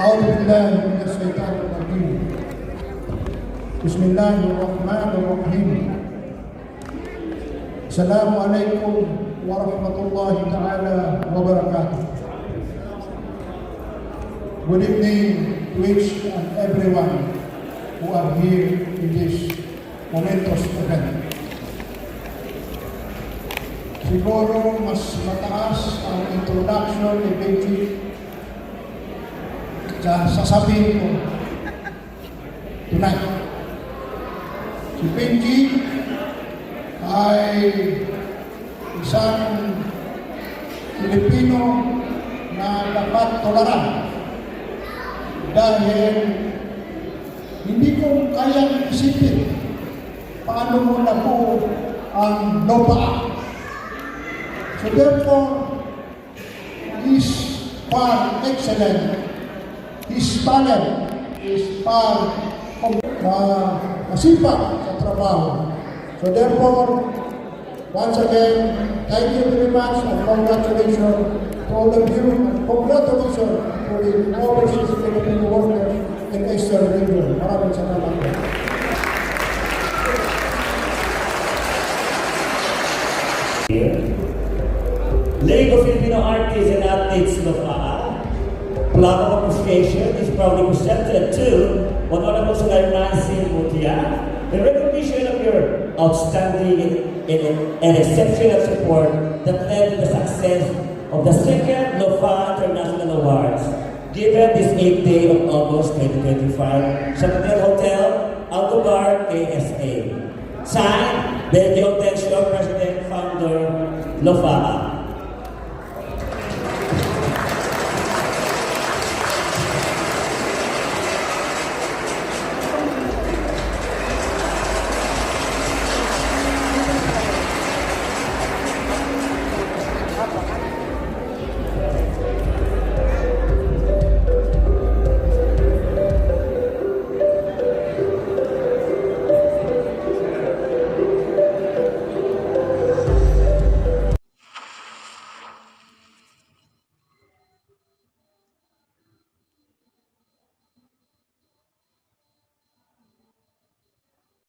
أعوذ بالله من الشيطان الرجيم. بسم الله الرحمن الرحيم. السلام عليكم ورحمة الله تعالى وبركاته. Good evening to each and everyone who are here in this momentous event. Siguro mas mataas ang introduction ni Benji sa sasabihin ko tonight. Si Benji ay isang Pilipino na dapat toleran dahil hindi ko kayang isipin paano mo na po ang lupa. So therefore, his far excellent, his talent is far masipag sa trabaho. So therefore, once again, thank you very much and congratulations to all of you and congratulations to the overseas Filipino workers in Eastern Region. Maraming salamat. League of Filipino Artists and Athletes LOFAA, plaque of appreciation is proudly presented to Honorable Secretary Nancy Mutia in recognition of your outstanding and exceptional support that led to the success of the second LOFAA International Awards given this 8th day of August 2025 sa Hotel Alcobar, KSA. Signed, Benji Otencio, President, Founder, LOFAA.